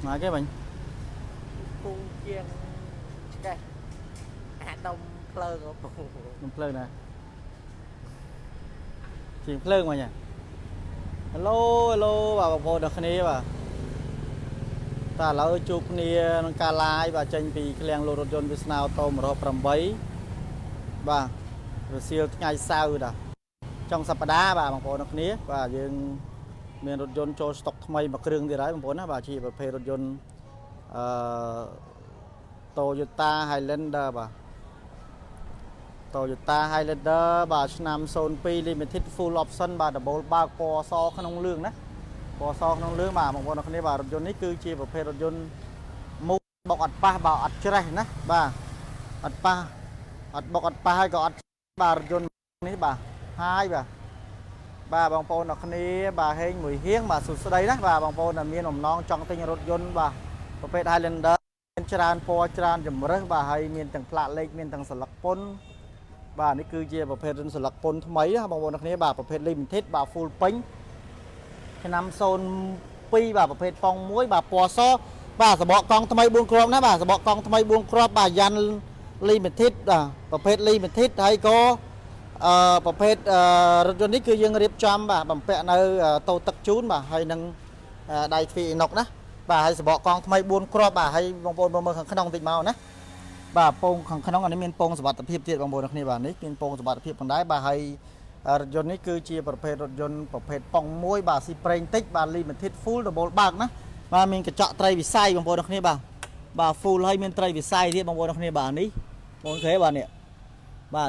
mà cái mình cu chiên cái đông phơ nằm phơi nè chuyện phơi mà nhỉ hello hello bà vô được này bà ta lỡ chụp này nó ca lai và tranh vì cái làng lô rốt dân Việt Nam tô một hộp rầm bấy bà rồi siêu ngày sau đã trong sập đá bà bằng phố nó khné và dương miền rốt dân cho stock thay mà kêu gì đấy bằng phố nó bà chỉ về rốt dân Toyota Highlander bà Toyota Highlander bà Nam Zone P Limited Full Option bà double ba co so không lương đó co so không lương bà bằng phố nó khné bà rốt dânนี้คือchỉ về rốt dânมุกบอกอัดป้าบ่าวอัดเชื่อนะบ่าอัดป้าอัดบอกอัดป้าให้ก็อัดบ่ารถยนต์นี้บ่าhaiบ่าบางปอนอันนี้บ่าเฮงหมวยเฮียงบ่าสุดสดนะบ่าบางปอนมีหนุ่มน้องจองติงรถยนต์บ่าประเภทไฮแลนเดอร์เป็นจานพอจานจำเริงบ่าให้มีตั้งพลาเล็กมีตั้งสลักปนบ่านี่คือเจียประเภทสลักปนทำไมนะบางปอนอันนี้บ่าประเภทลิมิเต็ดบ่าฟูลปิ้งนำโซนปีบ่าประเภทปองมุ้ยบ่าปอซอบ่าสะบอกกองทำไมบุญครอบนะบ่าสะบอกกองทำไมบุญครอบบ่ายันลิมิเต็ดประเภทลิมิเต็ดให้ก็ประเภทรถยนต์นี้คือยังเรียบจำบ่าบำเพ็ญในโตตักจูนบ่าให้นังได้ฟีนกนะบ่าให้สะบอกกองทำไมบุญครอบบ่าให้บางปนบางเมืองขังขนมติดเมานะบ่าโป่งขังขนมอันนี้มีโป่งสบัดตะเพียบเทียบบางปนนี่บ่านี้มีโป่งสบัดตะเพียบคนได้บ่าให้รถยนต์นี้คือเชียประเภทรถยนต์ประเภทปองมวยบ่าซีเปรนติกบ่าลิมิเต็ดฟูลดับเบิลบากนะมามีกระเจาะไตรวิสัยบางปนนี่บ่าฟูลให้มีไตรวิสัยที่บางปนนี่บ่านี้บางเคยบ่าเนี่ยบ่า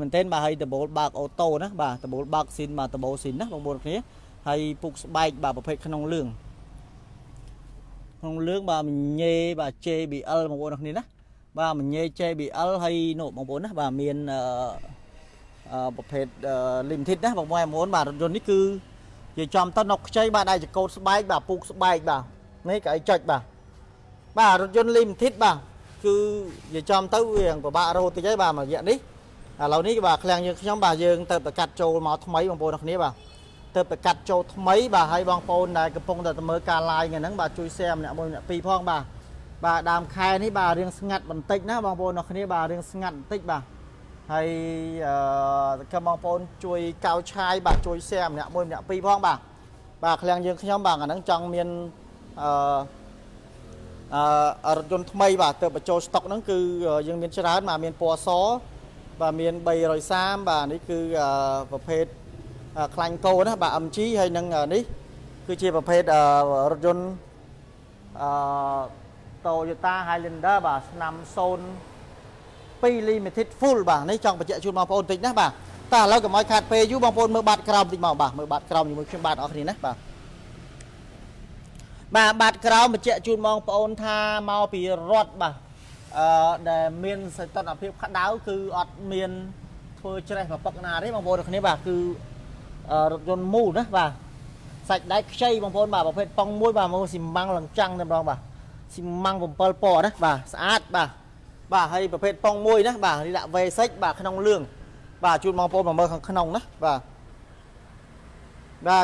มันเต้นบ่าให้ดับเบิลบากออโต้นะบ่าดับเบิลบากซินบ่าดับเบิลซินนะบางปนนี่ให้ปุกสบายบ่าประเภทขนมเรื่องบ่ามันเย่บ่าเจบีเอลบางปนนี่นะบ่ามันเย่เจบีเอลให้โนบางปนนะบ่ามีประเภทลิมทิศนะบอกว่าม้วนบ่ารถยนต์นี่คือจะจอมต้นนกใช้บ่าได้จะโกดสบายบ่าปุกสบายบ่านี่ก็ไอ้จัดบ่ารถยนต์ลิมทิศบ่าคือจะจอมเต้าเวียงcủaบ่าโรตีใช้บ่ามาอย่างนี้เรานี่บ่าแข่งยังช่องบ่ายังเติบประกัดโจมาทำไมบางปนนี้บ่าเติบประกัดโจทำไมบ่าให้บางปนได้กระพงแต่เมื่อการลายเงี้ยนั้นบ่าช่วยแซมเนี่ยบนปีพ่องบ่าดามคายนี่บ่าเรียงสงัดบันติกนะบางปนนี้บ่าเรียงสงัดติกบ่าให้กำมองปนช่วยเกาชายบ่าช่วยแซมเนี่ยมวยเนี่ยปีพ่องบ่าแข่งยังช่องบ่าอันนั้นจังเมียนรถยนต์ทำไมบ่าเติบโจสต็อกนั้นคือยังเมียนชรามาเมียนปัวซอบ่าเมียนใบรอยซ้ำบ่านี่คือประเภทคลังโกนะบ่าอัมชีให้นั่งนี่คือเชียประเภทรถยนต์โตโยต้าไฮแลนเดอร์บ่านำโซนปีลิมิเต็ดฟูลบ่าในจังประเจชุนบางปนติดนะบ่าแต่เรากับไม้ขาดเปย์ยุบางปนเมื่อบาดกราวติดมาบ่าเมื่อบาดกราวอยู่มือขึ้นบาดออกนี่นะบ่าบาดกราวประเจชุนบางปนท่าเมาปีรถบ่าแต่เมียนใส่ต้นอภิขัดดาวคืออดเมียนเพื่อจะได้มาปักนาได้บางปนคนนี้บ่าคือรถยนต์มูนะบ่าใส่ได้ใช่บางปนบ่าประเภทปองมวยบ่ามันสิมังหลังจังเต็มรองบ่าสิมังผมเปิลปอนะบ่าสะอาดบ่าให้ประเภทปองมวยนะบ่าที่ละเวเซ็กบ่าขนมเรื่องบ่าจุดมองปนมาเมื่อขนมนะบ่า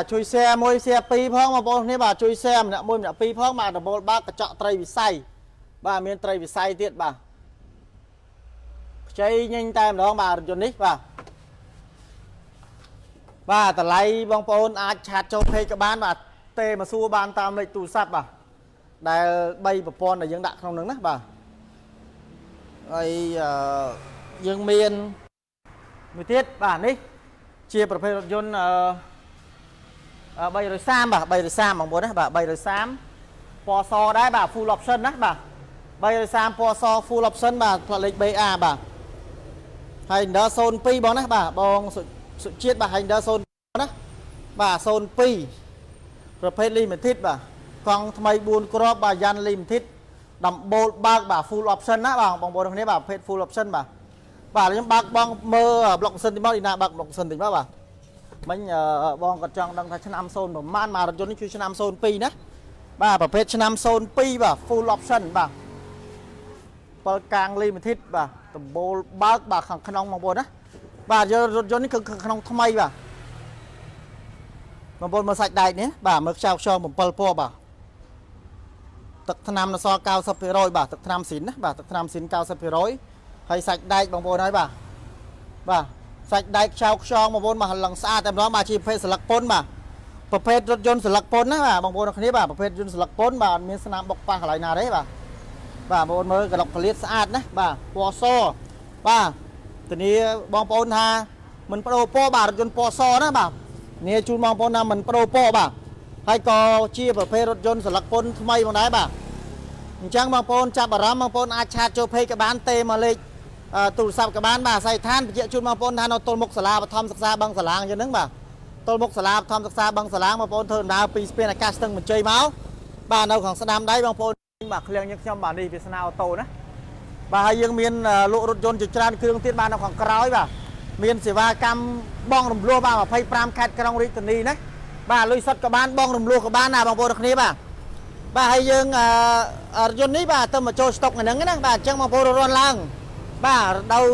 ช่วยแซมมวยแซปีพ้องมาปนนี้บ่าช่วยแซมเนี่ยมวยเนี่ยปีพ้องมาดับเบิลบ้ากระเจาะไตรวิสัยบ่ามีไตรวิสัยเตี้ยบ่าใช้ยิงตามน้องบ่ารถยนต์นี้บ่าแต่ไรบางปนอาจชาร์จโจเพย์กับบ้านบ่าเตะมาสู้บ้านตามเลยตูซับบ่าได้ใบประปอนแต่ยังดักขนมหนึ่งนะบ่าไอ้ยังเมียนมือเทียดบ่านี่เชียร์ประเภทรถยนต์ใบรอยซ้ำบ่าใบรอยซ้ำบางบนนะบ่าใบรอยซ้ำปอซอได้บ่าฟูลออปชั่นนะบ่าใบรอยซ้ำปอซอฟูลออปชั่นบ่าผลิตใบอาบ่าให้เดอร์โซนปีบองนะบ่าบองสุดเชียดบ่าให้เดอร์โซนนะบ่าโซนปีประเภทลิมิเต็ดบ่ากองทำไมบุญกรอบบ่ายันลิมิเต็ดดับโบลบากบ่าฟูลออปชั่นนะบ่าบางบนตรงนี้บ่าเพจฟูลออปชั่นบ่าแล้วยังบากบางเมื่อบล็อกเซนติมาอีน่าบากบล็อกเซนติมาบ่ามันบองกระจังดังทัชนำโซนแบบม่านมารถยนต์นี่คือชนำโซนปีนะบ่าประเภทชนำโซนปีบ่าฟูลออปชั่นบ่าเปิดกลางลิมิเต็ดบ่าดับโบลบากบ่าขังขนมบางบนนะบ่ารถยนต์นี่คือขนมทำไมบ่าบางบนมาใส่ได้เนี่ยบ่าเมื่อเช้าชอบผมเปิลปัวบ่า ទឹកថ្នាំនស90%បាទទឹកថ្នាំស៊ីនណាបាទទឹកថ្នាំស៊ីន90%ហើយសាច់ដែកបងប្អូនហើយបាទសាច់ដែកខ្ចៅខ្យងបងប្អូនមកឡើងស្អាតតែម្ដងបាទជាប្រភេទស្លឹកពុនបាទប្រភេទរថយន្តស្លឹកពុនណាបាទបងប្អូនគ្នាបាទប្រភេទយន្តស្លឹកពុនបាទអត់មានស្នាមបុកប៉ះកន្លែងណាទេបាទបងប្អូនមើលក្លុកក្លៀតស្អាតណាបាទពណ៌សបាទធានាបងប្អូនថាមិនបដូរពណ៌បាទរថយន្តពណ៌សណាបាទនេះជូនបងប្អូនថាមិនបដូរពណ៌បាទហើយក៏ជាប្រភេទរថយន្តស្លឹកពុនថ្មីផងដែរបាទអញ្ចឹងបងប្អូនចាប់អារម្មណ៍បងប្អូនអាចឆាតចូលពេកក៏បានទេមកលេខទូរស័ព្ទក៏បានបាទអាស័យដ្ឋានបញ្ជាក់ជូនបងប្អូនថានៅទល់មុខសាលាបឋមសិក្សាបឹងសាឡាងអញ្ចឹងហ្នឹងបាទទល់មុខសាលាបឋមសិក្សាបឹងសាឡាងបងប្អូនធ្វើដំណើរពីស្ពានអាកាសស្ទឹងបញ្ជ័យមកបាទនៅខាងស្ដាំដៃបងប្អូនបាទឃ្លាំងយើងខ្ញុំបាទនេះវាសនាអូតូណាបាទហើយយើងមានលក់រថយន្តជាច្រើនគ្រឿងទៀតបាទនៅខាងក្រោយបាទមានសេវាកម្មបងរំលោះបាទ25ខេត្តក្រុងរាជធានីណាបាទលុយសុទ្ធក៏បានបងរំលោះក៏បានណាបងប្អូនគ្នាបាទហើយយើងរថយន្តនេះបាទទៅមកចូលស្តុកហ្នឹងណាបាទអញ្ចឹងបងប្អូនរត់ឡើងបាទដល់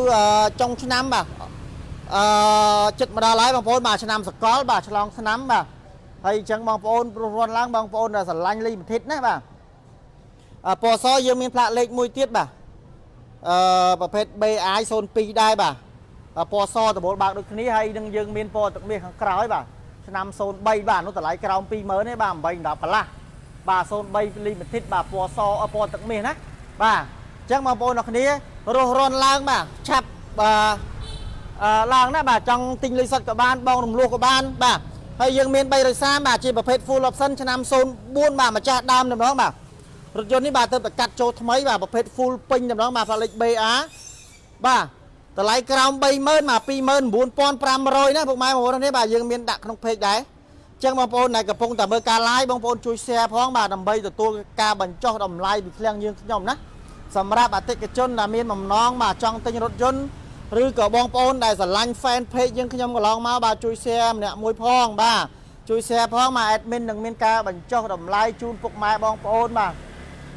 ចុងឆ្នាំបាទចិត្តមកដល់ហើយបងប្អូនបាទឆ្នាំសកលបាទឆ្លងឆ្នាំបាទហើយអញ្ចឹងបងប្អូនរត់ឡើងបងប្អូនស្រឡាញ់លីមិថិតណាបាទពណ៌សយើងមានផ្លាកលេខមួយទៀតបាទប្រភេទ BI 02ដែរបាទពណ៌សដបូលបាក់ដូចគ្នាហើយនឹងយើងមានពណ៌ទឹកមាសខាងក្រោយបាទឆ្នាំ03បាទនោះតម្លៃក្រោម 20000ទេបាទ8 10កន្លះបាទ03 limited បាទពណ៌សពណ៌ទឹកមាសណាបាទអញ្ចឹងបងប្អូនអ្នកគ្នារស់រន់ឡើងបាទឆាប់ឡើងណាបាទចង់ទិញលុយសុទ្ធក៏បានបងរំលោះក៏បានបាទហើយយើងមាន330បាទជាប្រភេទ full option ឆ្នាំ04បាទម្ចាស់ដើមតែម្ដងបាទរថយន្តនេះបាទទៅតែកាត់ចូលថ្មីបាទប្រភេទ full ពេញតែម្ដងបាទផ្លាកលេខ BR បាទតម្លៃក្រោម 30000បាទ29500ណាពុកម៉ែបងប្អូននេះបាទយើងមានដាក់ក្នុង page ដែរអញ្ចឹងបងប្អូនដែលកំពុងតែមើលការ live បងប្អូនជួយ share ផងបាទដើម្បីទទួលការបញ្ចុះតម្លៃពីឃ្លាំងយើងខ្ញុំណាសម្រាប់អតិថិជនដែលមានបំណងបាទចង់ទិញរថយន្តឬក៏បងប្អូនដែលស្រឡាញ់ fan page យើងខ្ញុំកន្លងមកបាទជួយ share ម្នាក់មួយផងបាទជួយ share ផងបាទ admin នឹងមានការបញ្ចុះតម្លៃជូនពុកម៉ែបងប្អូនបាទ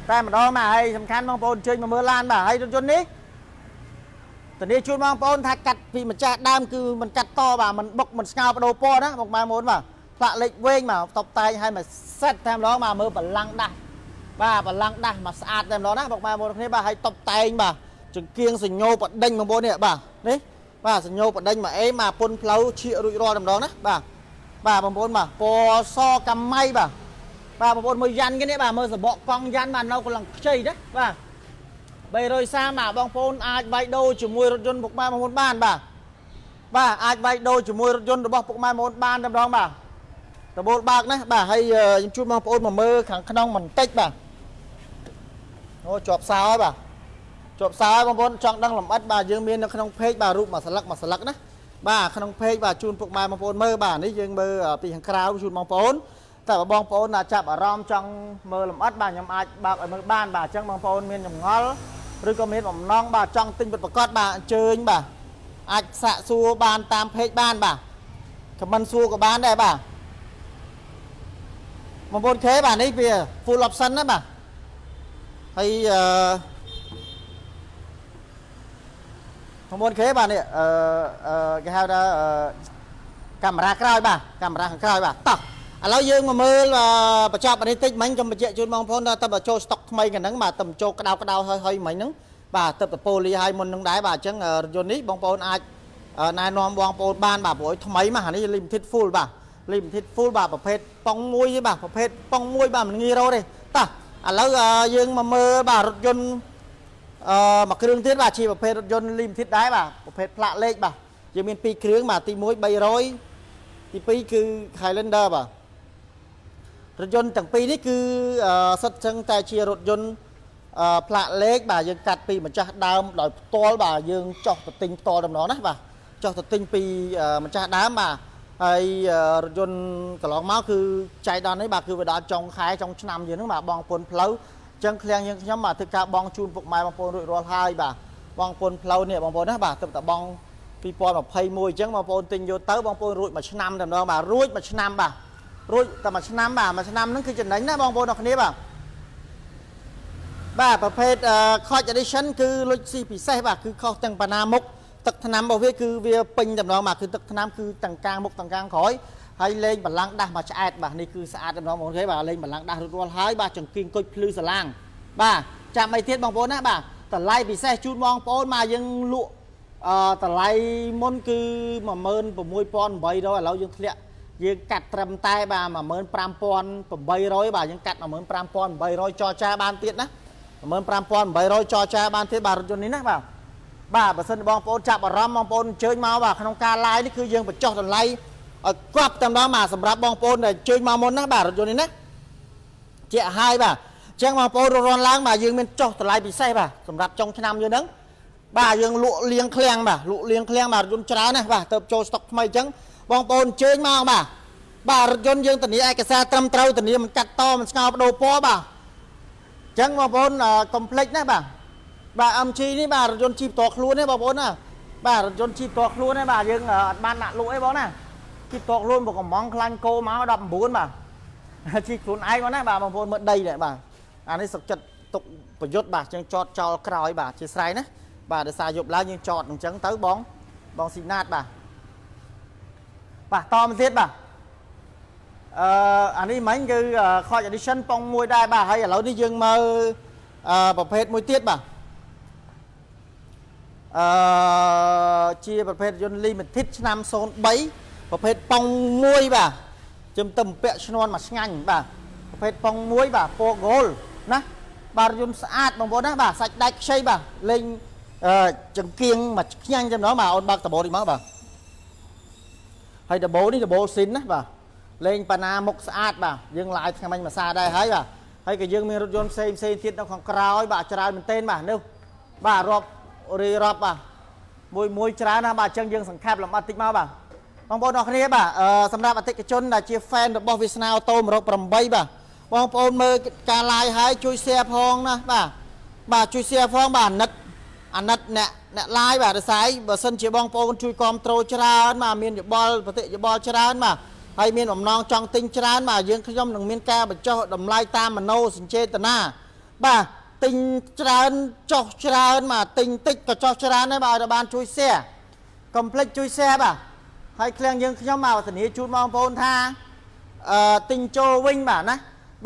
តែម្ដងបាទហើយសំខាន់បងប្អូនអញ្ជើញមកមើលឡានបាទហើយរថយន្តនេះធានាជូនបងប្អូនថាកាត់ពីម្ចាស់ដើមគឺមិនកាត់តបាទមិនបុកមិនស្ងោបដូរពណ៌ណាបងប្អូនបាទផ្លាកលេខវែងបាទតបតែងឲ្យមកសេតតែម្ដងបាទមើលបលាំងដាស់បាទបលាំងដាស់មកស្អាតតែម្ដងណាបងប្អូនគ្នាបាទឲ្យតបតែងបាទចង្គៀងសញ្ញោបដិញបងប្អូននេះបាទនេះបាទសញ្ញោបដិញមកអេមកពុនផ្លូវឈៀករួចរាល់តែម្ដងណាបាទបងប្អូនបាទពណ៌សកម្មម៉ៃបាទបងប្អូនមើលយ៉ាន់គេនេះបាទមើលសបកកង់យ៉ាន់បាទនៅកន្លងខ្ចីណាបាទ330បាទបងប្អូនអាចវាយដូរជាមួយរថយន្តពុកម៉ែបងប្អូនបានបាទអាចវាយដូរជាមួយរថយន្តរបស់ពុកម៉ែបងប្អូនបានតែម្ដងបាទតបូលបាក់ណាបាទហើយខ្ញុំជួបបងប្អូនមកមើលខាងក្នុងបន្តិចបាទអូជាប់សោហើយបាទជាប់សោហើយបងប្អូនចង់ដឹងលម្អិតបាទយើងមាននៅក្នុង page បាទរូបមួយស្លឹកណាបាទក្នុង page បាទជូនពុកម៉ែបងប្អូនមើលបាទនេះយើងមើលពីខាងក្រៅជូនបងប្អូនតែបងប្អូនចាប់អារម្មណ៍ចង់មើលលម្អិតបាទខ្ញុំអាចបើកឲ្យមើលបានបាទអញ្ចឹងបងប្អូនមានចម្ងល់ឬក៏មានបំណងបាទចង់ទិញពិតប្រាកដបាទអញ្ជើញបាទអាចសាកសួរបានតាម page បានបាទខមមិនសួរក៏បានដែរបាទបងប្អូនខេបាទនេះវា full option ណាបាទហើយបងប្អូនខេបាទនេះគេហៅថាកាមេរ៉ាក្រោយបាទកាមេរ៉ាខាងក្រោយបាទតោះឥឡូវយើងមកមើលបញ្ចប់នេះតិចមិញខ្ញុំបញ្ជាក់ជូនបងប្អូនថាទៅបញ្ចូលស្តុកថ្មីកណ្ដឹងបាទទៅបញ្ចូលក្តៅហើយមិញហ្នឹងបាទទៅពូលីឲ្យមុនហ្នឹងដែរបាទអញ្ចឹងរថយន្តនេះបងប្អូនអាចណែនាំបងប្អូនបានបាទព្រោះថ្មីមកអានេះ limited full បាទ limited full បាទប្រភេទប៉ុងមួយទេបាទប្រភេទប៉ុងមួយបាទមិនងាយរកទេតោះឥឡូវយើងមកមើលបាទរថយន្តមួយគ្រឿងទៀតបាទជាប្រភេទរថយន្ត limited ដែរបាទប្រភេទផ្លាកលេខបាទយើងមាន2គ្រឿងបាទទី1 300ទី2គឺ Highlander បាទរថយន្តទាំងពីរនេះគឺសិតចឹងតែជារថយន្តផ្លាកលេខបាទយើងកាត់ពីម្ចាស់ដើមដោយផ្ទាល់បាទយើងចោះទៅទិញផ្ទាល់ដំណោះណាបាទចោះទៅទិញពីម្ចាស់ដើមបាទហើយរថយន្តកន្លងមកគឺចៃដន្យនេះបាទគឺវាដល់ចុងខែចុងឆ្នាំយើងហ្នឹងបាទបងប្អូនផ្លូវអញ្ចឹងឃ្លាំងយើងខ្ញុំបាទធ្វើការបងជូនពុកម៉ែបងប្អូនរួចរាល់ហើយបាទបងប្អូនផ្លូវនេះបងប្អូនណាបាទទៅតែបង2021អញ្ចឹងបងប្អូនទិញយកទៅបងប្អូនរួចមួយឆ្នាំតែម្ដងបាទរួចមួយឆ្នាំបាទរួចតែមួយឆ្នាំបាទមួយឆ្នាំហ្នឹងគឺចំណេញណាបងប្អូនអរគ្នាបាទប្រភេទ Coach Edition គឺលុចស៊ីពិសេសបាទគឺខុសទាំងបណ្ណាមុខទឹកថ្នាំរបស់វាគឺវាពេញតែម្ដងបាទគឺទឹកថ្នាំគឺទាំងកាងមុខទាំងកាងក្រោយហ ហើយលេងបលាំងដាស់មកឆ្អែតបាទនេះគឺស្អាតតែម្ដងបងប្អូនគេបាទលេងបលាំងដាស់រួចរាល់ហើយបាទចង្គៀងគុជភ្លឺស្រឡាងបាទចាំអីទៀតបងប្អូនណាបាទតម្លៃពិសេសជូនបងប្អូនមកយើងលក់តម្លៃមុនគឺ 16800 ឥឡូវយើងធ្លាក់យើងកាត់ត្រឹមតែបាទ 15800 បាទយើងកាត់ 15800 ចរចាបានទៀតណា 15800 ចរចាបានទៀតបាទរថយន្តនេះណាបាទបាទបើសិនបងប្អូនចាប់អារម្មណ៍បងប្អូនអញ្ជើញមកបាទក្នុងការ live នេះគឺយើងបញ្ចុះតម្លៃឲ្យគ្រប់តែម្ដងបាទសម្រាប់បងប្អូនដែលអញ្ជើញមកមុនណាបាទរថយន្តនេះណាជាហើយបាទអញ្ចឹងបងប្អូនរនឡើងបាទយើងមានចុះតម្លៃពិសេសបាទសម្រាប់ចុងឆ្នាំយើងហ្នឹងបាទយើងលក់លៀងឃ្លាំងបាទលក់លៀងឃ្លាំងបាទរថយន្តច្រើនណាស់បាទទៅចូលស្តុកថ្មីអញ្ចឹងបងប្អូនអញ្ជើញមកបាទរថយន្តយើងធានាឯកសារត្រឹមត្រូវធានាមិនកាត់តមិនស្ងោបដូរពណ៌បាទអញ្ចឹងបងប្អូនកុំភ្លេចណាបាទ MG នេះបាទរថយន្តជីផ្ទាល់ខ្លួនទេបងប្អូនណាបាទរថយន្តជីផ្ទាល់ខ្លួនទេបាទយើងអត់បានដាក់លក់អីបងណាជីផ្ទាល់ខ្លួនមកកំងខ្លាញ់គោមក19បាទជីខ្លួនឯងបងណាបាទបងប្អូនមើលដីដែរបាទអានេះសុខចិត្តទុកប្រយុទ្ធបាទយើងចតចោលក្រោយបាទជាស្រ័យណាបាទដោយសារយប់ឡើងយើងចតអញ្ចឹងទៅបងស៊ីណាតបាទតមកទៀតបាទអានេះមិញគឺ Coach Edition ប៉ុងមួយដែរបាទហើយឥឡូវនេះយើងមើលប្រភេទមួយទៀតបាទជាប្រភេទយន្ត Limited ឆ្នាំ03ប្រភេទប៉ុងមួយបាទជំទឹមពាក់ឈ្នាន់មកឆ្ងាញ់បាទប្រភេទប៉ុងមួយបាទពណ៌ gold ណាបាទយន្តស្អាតបងប្អូនណាបាទសាច់ដាច់ខ្ចីបាទលេងចង្គៀងមកខ្ញាញ់ចំណងបាទអូនបើកដបូលនេះមកបាទហើយដបូលនេះដបូលស៊ីនណាបាទលេងប៉ាណាមុខស្អាតបាទយើងឡាយថ្ងៃមិញមួយសាដែរហើយបាទហើយក៏យើងមានរថយន្តផ្សេងទៀតនៅខាងក្រោយបាទច្រើនមែនទែនបាទនេះបាទរាប់បាទមួយច្រើនណាបាទអញ្ចឹងយើងសង្ខេបលំអិតតិចមកបាទបងប្អូនអរគ្នាបាទសម្រាប់អតិថិជនដែលជា fan របស់វាសនាអូតូ108បាទបងប្អូនមើលការ live ហើយជួយ share ផងណាបាទជួយ share ផងបាទអាណិតអ្នក live បាទដោយសារបើសិនជាបងប្អូនជួយគ្រប់ត្រូលច្រើនបាទមានយោបល់បតិយោបល់ច្រើនបាទហើយមានបំណងចង់ទិញច្រើនបាទយើងខ្ញុំនឹងមានការបញ្ចុះតម្លៃតាមមនោសញ្ចេតនាបាទទិញច្រើនចុះច្រើនបាទទិញតិចក៏ចុះច្រើនដែរបាទឲ្យបានជួយ share កុំភ្លេចជួយ share បាទហើយឃ្លាំងយើងខ្ញុំមកធានាជូនបងប្អូនថាទិញចូលវិញបាទណា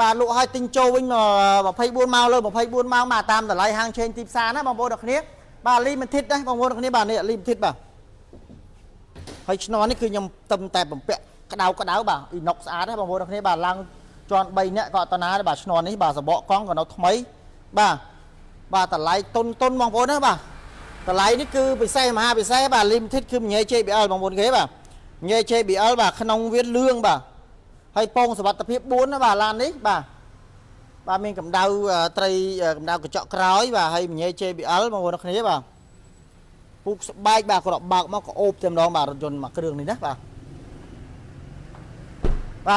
បាទលក់ឲ្យទិញចូលវិញ24ម៉ោងលើ24ម៉ោងបាទតាមតម្លៃហាងឆេងទីផ្សារណាបងប្អូនអរគ្នាបាទ limited ណាបងប្អូនអរគ្នាបាទនេះ limited បាទហើយឈ្នាន់នេះគឺខ្ញុំទឹមតែបំពាក់ក្តៅបាទអ៊ីណុកស្អាតណាបងប្អូនអរគ្នាបាទឡើងជាន់3នាក់ក៏អត់តាណាដែរបាទឈ្នាន់នេះបាទសបកកង់ក៏នៅថ្មីបាទតម្លៃតុនបងប្អូនណាបាទតម្លៃនេះគឺពិសេសមហាពិសេសបាទ limited គឺញ៉េ JBL បងប្អូនគេបាទញ៉េ JBL បាទក្នុងវាលឿងបាទហើយពងសុវត្ថិភាព4ណាបាទឡាននេះបាទមានកម្ដៅត្រីកម្ដៅកញ្ចក់ក្រោយបាទហើយញ៉េ JBL បងប្អូនគ្នាបាទពូកស្បែកបាទគាត់បើកមកក៏អូបតែម្ដងបាទរថយន្តមួយគ្រឿងនេះណាបា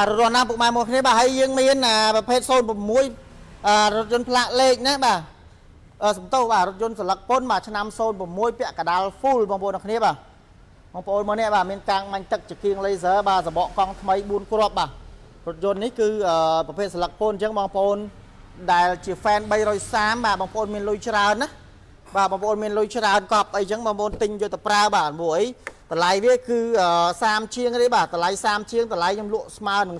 ទរថណាពុកម៉ែមកគ្នាបាទហើយយើងមានប្រភេទ06រថយន្តផ្លាកលេខណាបាទសំទោសបាទរថយន្តស្លឹកពុនបាទឆ្នាំ06ពាក់កដាល full បងប្អូនគ្នាបាទបងប្អូនមើលនេះបាទមានកាំងមាញ់ទឹកចង្គៀង laser បាទសបកកង់ថ្មី4គ្រាប់បាទរថយន្តនេះគឺប្រភេទស្លឹកពុនអញ្ចឹងបងប្អូនដែលជា fan 330បាទបងប្អូនមានលុយច្រើនណាបាទបងប្អូនមានលុយច្រើនកប់អីចឹងបងប្អូនទិញយកទៅប្រើបាទព្រោះអីតម្លៃវាគឺ30ជាងទេបាទតម្លៃ30ជាងតម្លៃខ្ញុំលក់ស្មើនឹង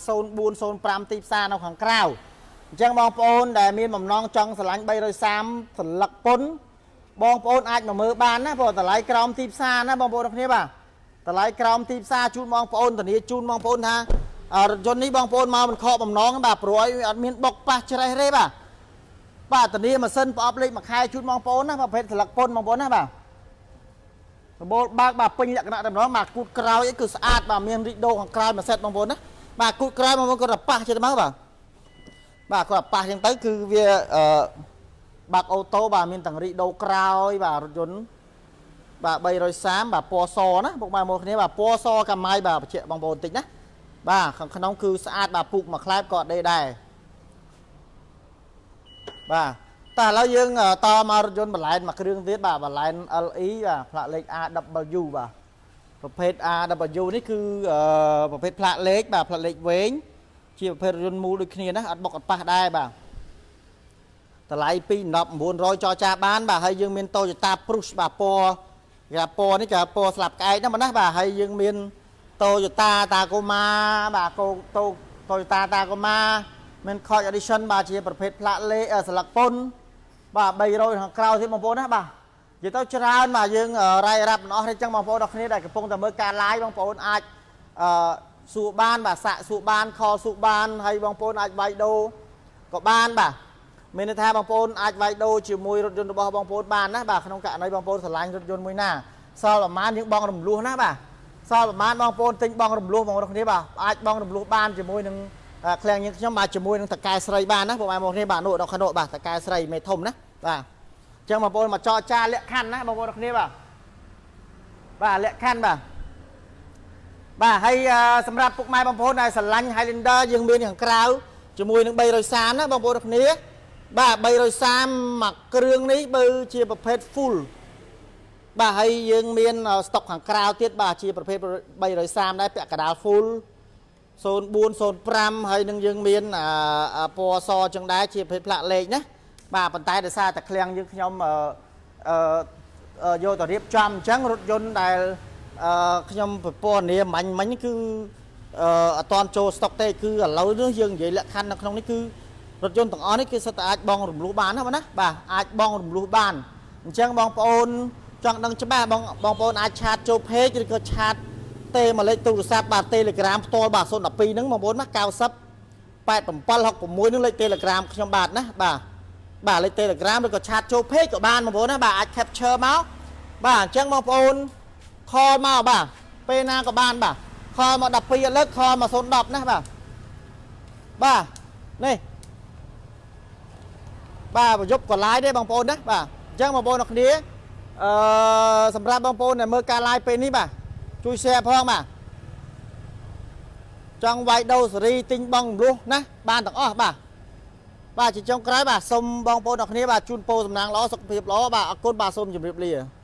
04 05ទីផ្សារនៅខាងក្រៅអញ្ចឹងបងប្អូនដែលមានបំណងចង់ស្រឡាញ់330ស្លឹកពុនបងប្អូនអាចមកមើលបានណាព្រោះតម្លៃក្រោមទីផ្សារណាបងប្អូនគ្នាបាទតម្លៃក្រោមទីផ្សារជូនបងប្អូនធានាជូនបងប្អូនថារថយន្តនេះបងប្អូនមកមិនខកបំណងបាទព្រោះអីអត់មានបុកប៉ះច្រេះទេបាទធានាម៉ាស៊ីនប្រអប់លេខមួយខែជូនបងប្អូនណាប្រភេទស្លឹកពុនបងប្អូនណាបាទរបូលបើកបាទពេញលក្ខណៈតែម្ដងបាទគូតក្រោយអីគឺស្អាតបាទមានរីដូខាងក្រោយមួយសេតបងប្អូនណាបាទគូតក្រោយបងប្អូនគាត់តែប៉ះចេះទៅមកបាទគាត់ប៉ះចឹងទៅគឺវាបាក់អូតូបាទមានទាំងរីដូក្រោយបាទរថយន្តបាទ330បាទពណ៌សណាពុកម៉ែមកគ្នាបាទពណ៌សកាម៉ាយបាទបញ្ជាក់បងប្អូនតិចណាបាទខាងក្នុងគឺស្អាតបាទពូកមួយខ្លែបក៏អត់ដេដែរបាទតែឥឡូវយើងតមករថយន្តបន្លែនមួយគ្រឿងទៀតបាទបន្លែន LE បាទផ្លាកលេខ AW បាទប្រភេទ AW នេះគឺប្រភេទផ្លាកលេខបាទផ្លាកលេខវែងជាប្រភេទរថយន្តមូលដូចគ្នាណាអត់បុកអត់ប៉ះដែរបាទតម្លៃពី1900ចរចាបានបាទហើយយើងមាន Toyota Prius បាទពណ៌នេះគឺពណ៌ស្លាប់ក្អែកណាបាទណាបាទហើយយើងមាន Toyota Tacoma បាទ Toyota Tacoma មាន Coach Edition បាទជាប្រភេទផ្លាកលេខស្លឹកពុនបាទ300ខាងក្រៅទៀតបងប្អូនណាបាទនិយាយទៅច្រើនបាទយើងរាយរាប់មិនអស់ទេអញ្ចឹងបងប្អូនអរគ្នាដែលកំពុងតែមើលការ live បងប្អូនអាចសួរបានបាទសាក់សួរបានខលសួរបានហើយបងប្អូនអាចវាយដូរក៏បានបាទមានន័យថាបងប្អូនអាចវាយដូរជាមួយរថយន្តរបស់បងប្អូនបានណាបាទក្នុងករណីបងប្អូនស្រឡាញ់រថយន្តមួយណាសល់ប្រហែលយើងបងរំលោះណាបាទសល់ប្រហែលបងប្អូនទិញបងរំលោះបងប្អូនគ្នាបាទអាចបងរំលោះបានជាមួយនឹងឃ្លាំងយើងខ្ញុំបាទជាមួយនឹងតកែស្រីបានណាបងប្អូនគ្នាបាទនោះដល់ខាងនោះបាទតកែស្រីមេធំណាបាទអញ្ចឹងបងប្អូនមកចរចាលក្ខខណ្ឌណាបងប្អូនគ្នាបាទលក្ខខណ្ឌបាទហើយសម្រាប់ពុកម៉ែបងប្អូនដែលស្រឡាញ់ Highlander យើងមានខាងក្រៅជាមួយនឹង330ណាបងប្អូនគ្នាបាទ330មួយគ្រឿងនេះបើជាប្រភេទ full បាទហើយយើងមានស្តុកខាងក្រៅទៀតបាទជាប្រភេទ330ដែរពាក់កណ្ដាល full 0405ហើយនឹងយើងមានពណ៌សចឹងដែរជាប្រភេទផ្លាកលេខណាបាទប៉ុន្តែដោយសារតែឃ្លាំងយើងខ្ញុំយកទៅរៀបចំអញ្ចឹងរថយន្តដែលខ្ញុំប្រព័ន្ធនេះមិញគឺអត់តចូលស្តុកទេគឺឥឡូវនេះយើងនិយាយលក្ខខណ្ឌនៅក្នុងនេះគឺរថយន្តទាំងអស់នេះគឺសិតតែអាចបងរំលោះបានណាបាទអាចបងរំលោះបានអញ្ចឹងបងប្អូនចង់ដឹងច្បាស់បងប្អូនអាចឆាតចូល page ឬក៏ឆាតទេមកលេខទូរស័ព្ទបាទ Telegram ផ្ទាល់បាទ012ហ្នឹងបងប្អូនណា90 8766ហ្នឹងលេខ Telegram ខ្ញុំបាទណាបាទលេខ Telegram ឬក៏ឆាតចូល page ក៏បានបងប្អូនណាបាទអាច capture មកបាទអញ្ចឹងបងប្អូន call មកបាទពេលណាក៏បានបាទ call មក12លើក call មក010ណាបាទនេះបាទប្រយុទ្ធក៏ live ទេបងប្អូនណាបាទអញ្ចឹងបងប្អូនអរគ្នាសម្រាប់បងប្អូនដែលមើលការ live ពេលនេះបាទជួយ share ផងបាទចង់វាយដូរសេរីទិញបងរំលោះណាបានទាំងអស់បាទជាចុងក្រោយបាទសូមបងប្អូនអរគ្នាបាទជូនពរសំណាងល្អសុខភាពល្អបាទអរគុណបាទសូមជម្រាបលា